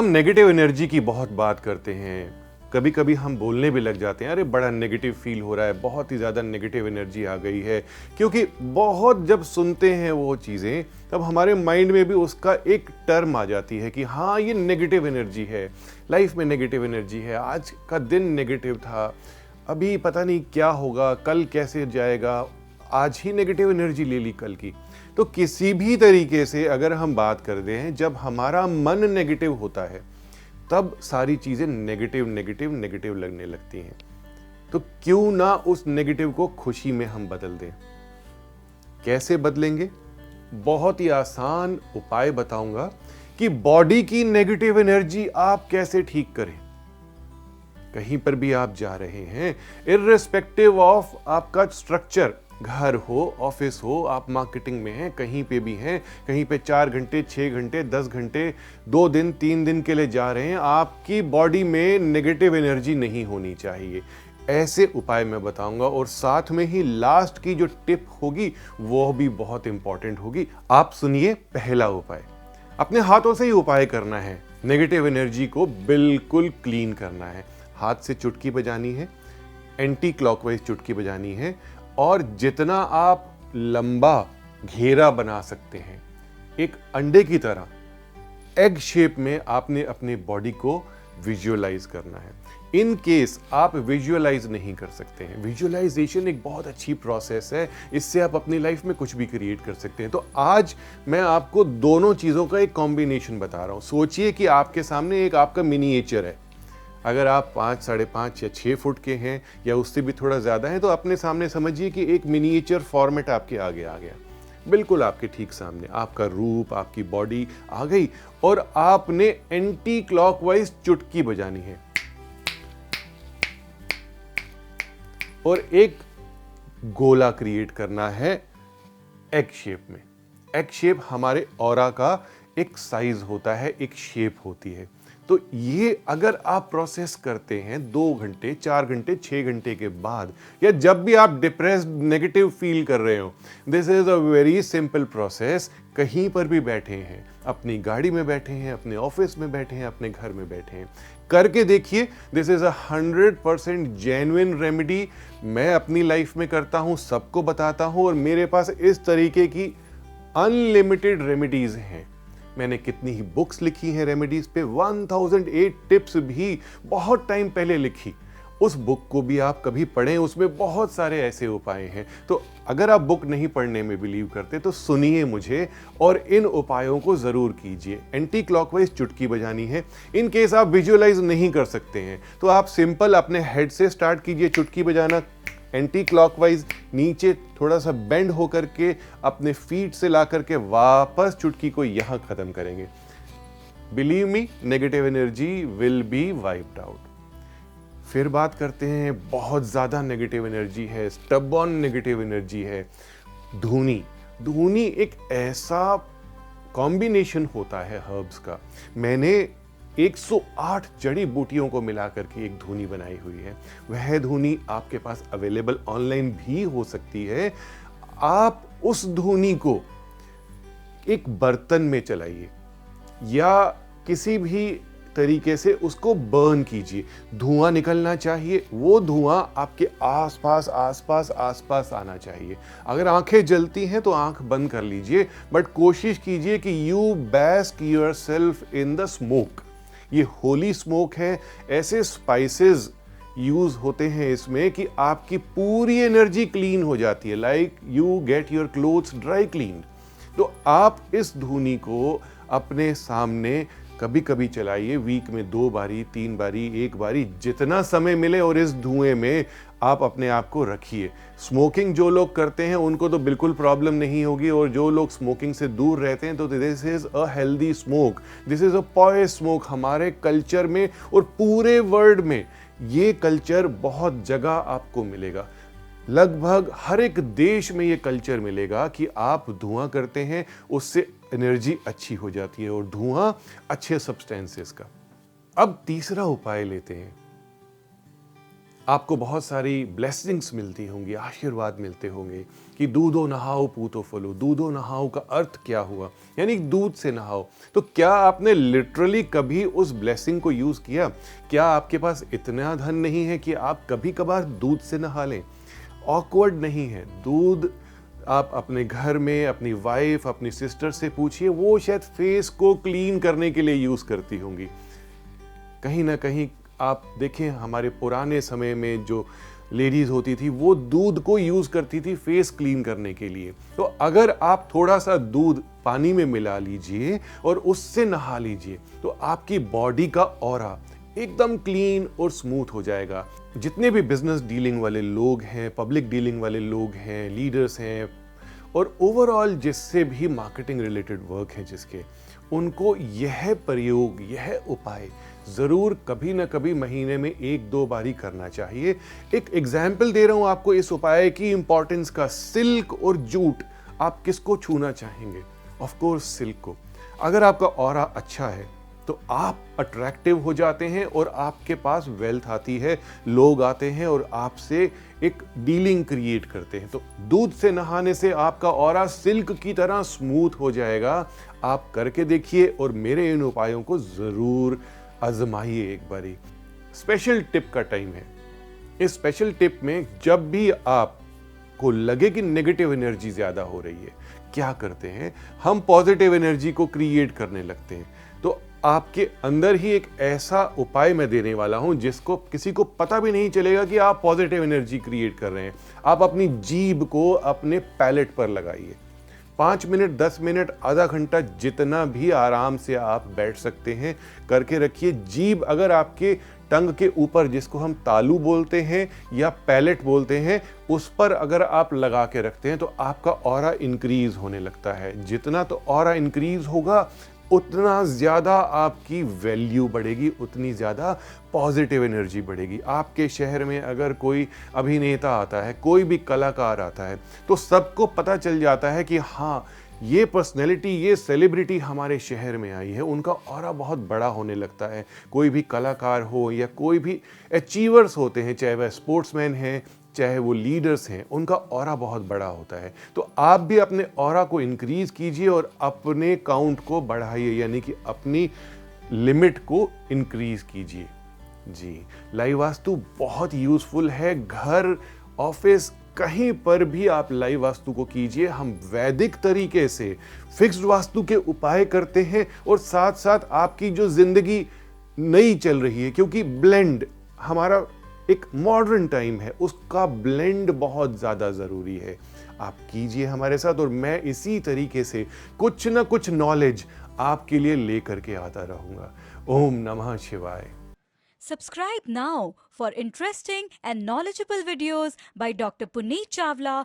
हम negative energy की बहुत बात करते हैं, कभी कभी हम बोलने भी लग जाते हैं, अरे बड़ा नेगेटिव फील हो रहा है, बहुत ही ज़्यादा नेगेटिव एनर्जी आ गई है। क्योंकि बहुत जब सुनते हैं वो चीज़ें, तब हमारे माइंड में भी उसका एक टर्म आ जाती है कि हाँ ये नेगेटिव एनर्जी है, लाइफ में नेगेटिव एनर्जी है, आज का दिन नेगेटिव था, अभी पता नहीं क्या होगा, कल कैसे जाएगा, आज ही नेगेटिव एनर्जी ले ली कल की। तो किसी भी तरीके से अगर हम बात करते हैं, जब हमारा मन नेगेटिव होता है तब सारी चीजें नेगेटिव नेगेटिव नेगेटिव लगने लगती हैं। तो क्यों ना उस नेगेटिव को खुशी में हम बदल दें। कैसे बदलेंगे? बहुत ही आसान उपाय बताऊंगा कि बॉडी की नेगेटिव एनर्जी आप कैसे ठीक करें। कहीं पर भी आप जा रहे हैं, इर्रेस्पेक्टिव ऑफ आपका स्ट्रक्चर, घर हो, ऑफिस हो, आप मार्केटिंग में हैं, कहीं पे भी हैं, कहीं पे 4 घंटे, 6 घंटे, 10 घंटे, 2 दिन, 3 दिन के लिए जा रहे हैं, आपकी बॉडी में नेगेटिव एनर्जी नहीं होनी चाहिए। ऐसे उपाय मैं बताऊंगा और साथ में ही लास्ट की जो टिप होगी वो भी बहुत इंपॉर्टेंट होगी। आप सुनिए। पहला उपाय, अपने हाथों से ही उपाय करना है। नेगेटिव एनर्जी को बिल्कुल क्लीन करना है। हाथ से चुटकी बजानी है, एंटी क्लॉकवाइज चुटकी बजानी है, और जितना आप लंबा घेरा बना सकते हैं, एक अंडे की तरह एग शेप में आपने अपने बॉडी को विजुअलाइज करना है। इन केस आप विजुअलाइज नहीं कर सकते हैं, विजुअलाइजेशन एक बहुत अच्छी प्रोसेस है, इससे आप अपनी लाइफ में कुछ भी क्रिएट कर सकते हैं। तो आज मैं आपको दोनों चीज़ों का एक कॉम्बिनेशन बता रहा हूँ। सोचिए कि आपके सामने एक आपका मिनिएचर है। अगर आप 5, 5.5 या 6 फुट के हैं या उससे भी थोड़ा ज़्यादा है, तो अपने सामने समझिए कि एक मिनिएचर फॉर्मेट आपके आगे आ गया, बिल्कुल आपके ठीक सामने। आपका रूप, आपकी बॉडी आ गई और आपने एंटी क्लॉकवाइज चुटकी बजानी है और एक गोला क्रिएट करना है एग शेप में। एग शेप हमारे ऑरा का एक साइज होता है, एक शेप होती है। तो ये अगर आप प्रोसेस करते हैं 2 घंटे, 4 घंटे, 6 घंटे के बाद, या जब भी आप डिप्रेस्ड, नेगेटिव फील कर रहे हो, this is a very simple process. कहीं पर भी बैठे हैं, अपनी गाड़ी में बैठे हैं, अपने ऑफिस में बैठे हैं, अपने घर में बैठे हैं, करके देखिए। This is 100% genuine remedy. मैं अपनी लाइफ में करता हूं, सबको बताता हूं, और मेरे पास इस तरीके की अनलिमिटेड रेमेडीज हैं। मैंने कितनी ही बुक्स लिखी हैं रेमेडीज पे, 1008 टिप्स भी बहुत टाइम पहले लिखी। उस बुक को भी आप कभी पढ़ें, उसमें बहुत सारे ऐसे उपाय हैं। तो अगर आप बुक नहीं पढ़ने में बिलीव करते तो सुनिए मुझे और इन उपायों को जरूर कीजिए। एंटी क्लॉकवाइज चुटकी बजानी है। इन केस आप विजुअलाइज नहीं कर सकते हैं तो आप सिंपल अपने हेड से स्टार्ट कीजिए चुटकी बजाना। एंटी क्लॉकवाइज नीचे थोड़ा सा बेंड होकर के अपने फीट से ला करके वापस चुटकी को यहां खत्म करेंगे। Believe me, negative energy will be wiped out. फिर बात करते हैं, बहुत ज्यादा नेगेटिव एनर्जी है, स्टबॉर्न नेगेटिव एनर्जी है, धूनी। धूनी एक ऐसा कॉम्बिनेशन होता है हर्ब्स का। मैंने 108 जड़ी बूटियों को मिलाकर के एक धूनी बनाई हुई है। वह धूनी आपके पास अवेलेबल ऑनलाइन भी हो सकती है। आप उस धूनी को एक बर्तन में चलाइए या किसी भी तरीके से उसको बर्न कीजिए। धुआं निकलना चाहिए, वो धुआं आपके आसपास आसपास आसपास आना चाहिए। अगर आंखें जलती हैं तो आंख बंद कर लीजिए, बट कोशिश कीजिए कि you bask yourself in the smoke. ये होली स्मोक है। ऐसे स्पाइसेस यूज होते हैं इसमें कि आपकी पूरी एनर्जी क्लीन हो जाती है, like you get your clothes dry clean. तो आप इस धूनी को अपने सामने कभी कभी चलाइए, वीक में 2 बारी, 3 बारी, 1 बारी, जितना समय मिले, और इस धुएं में आप अपने आप को रखिए। स्मोकिंग जो लोग करते हैं उनको तो बिल्कुल प्रॉब्लम नहीं होगी, और जो लोग स्मोकिंग से दूर रहते हैं तो this is a healthy smoke, this is a poison smoke. हमारे कल्चर में और पूरे वर्ल्ड में ये कल्चर बहुत जगह आपको मिलेगा। लगभग हर एक देश में ये कल्चर मिलेगा कि आप धुआं करते हैं, उससे एनर्जी अच्छी हो जाती है, और धुआं अच्छे सब्सटेंसेस का। अब तीसरा उपाय लेते हैं। आपको बहुत सारी ब्लेसिंग्स मिलती होंगी, आशीर्वाद मिलते होंगे कि दूधो नहाओ पूतो फलो। दूधो नहाओ का अर्थ क्या हुआ, यानी दूध से नहाओ। तो क्या आपने लिटरली कभी उस ब्लेसिंग को यूज किया? क्या आपके पास इतना धन नहीं है कि आप कभी कभार दूध से नहा लें? ऑकवर्ड नहीं है। दूध आप अपने घर में अपनी वाइफ, अपनी सिस्टर से पूछिए, वो शायद फेस को क्लीन करने के लिए यूज करती होंगी। कहीं ना कहीं आप देखें, हमारे पुराने समय में जो लेडीज होती थी वो दूध को यूज करती थी फेस क्लीन करने के लिए। तो अगर आप थोड़ा सा दूध पानी में मिला लीजिए और उससे नहा लीजिए तो आपकी बॉडी का ऑरा एकदम क्लीन और स्मूथ हो जाएगा। जितने भी बिजनेस डीलिंग वाले लोग हैं, पब्लिक डीलिंग वाले लोग हैं, लीडर्स हैं, और ओवरऑल जिससे भी मार्केटिंग रिलेटेड वर्क है जिसके, उनको यह प्रयोग, यह उपाय ज़रूर कभी ना कभी महीने में 1-2 बारी करना चाहिए। एक एग्जाम्पल दे रहा हूं आपको इस उपाय की इंपॉर्टेंस का। सिल्क और जूट, आप किसको छूना चाहेंगे? ऑफ कोर्स सिल्क को। अगर आपका ऑरा अच्छा है तो आप अट्रैक्टिव हो जाते हैं और आपके पास वेल्थ आती है, लोग आते हैं और आपसे एक डीलिंग क्रिएट करते हैं। तो दूध से नहाने से आपका ऑरा सिल्क की तरह स्मूथ हो जाएगा। आप करके देखिए और मेरे इन उपायों को जरूर आजमाइए एक बारी। स्पेशल टिप का टाइम है। इस स्पेशल टिप में जब भी आपको लगे कि नेगेटिव एनर्जी ज्यादा हो रही है, क्या करते हैं हम? पॉजिटिव एनर्जी को क्रिएट करने लगते हैं। तो आपके अंदर ही एक ऐसा उपाय मैं देने वाला हूं जिसको किसी को पता भी नहीं चलेगा कि आप पॉजिटिव एनर्जी क्रिएट कर रहे हैं। आप अपनी जीभ को अपने पैलेट पर लगाइए। 5 मिनट, 10 मिनट, आधा घंटा, जितना भी आराम से आप बैठ सकते हैं करके रखिए। जीभ अगर आपके टंग के ऊपर, जिसको हम तालू बोलते हैं या पैलेट बोलते हैं, उस पर अगर आप लगा के रखते हैं तो आपका ऑरा इंक्रीज होने लगता है। जितना तो ऑरा इंक्रीज होगा उतना ज़्यादा आपकी वैल्यू बढ़ेगी, उतनी ज़्यादा पॉजिटिव एनर्जी बढ़ेगी। आपके शहर में अगर कोई अभिनेता आता है, कोई भी कलाकार आता है, तो सबको पता चल जाता है कि हाँ, ये पर्सनैलिटी, ये सेलिब्रिटी हमारे शहर में आई है। उनका ऑरा बहुत बड़ा होने लगता है। कोई भी कलाकार हो या कोई भी अचीवर्स होते हैं, चाहे वह स्पोर्ट्समैन हैं, चाहे वो लीडर्स हैं, उनका ऑरा बहुत बड़ा होता है। तो आप भी अपने ऑरा को इंक्रीज कीजिए और अपने काउंट को बढ़ाइए, यानी कि अपनी लिमिट को इंक्रीज कीजिए। जी, लाइव वास्तु बहुत यूजफुल है। घर, ऑफिस, कहीं पर भी आप लाइव वास्तु को कीजिए। हम वैदिक तरीके से फिक्स्ड वास्तु के उपाय करते हैं और साथ साथ आपकी जो जिंदगी नई चल रही है, क्योंकि ब्लेंड हमारा एक मॉडर्न टाइम है, उसका ब्लेंड बहुत ज्यादा जरूरी है। आप कीजिए हमारे साथ और मैं इसी तरीके से कुछ ना कुछ नॉलेज आपके लिए लेकर के आता रहूंगा। ओम नमः शिवाय। Subscribe now for interesting and knowledgeable videos by Dr. Puneet Chawla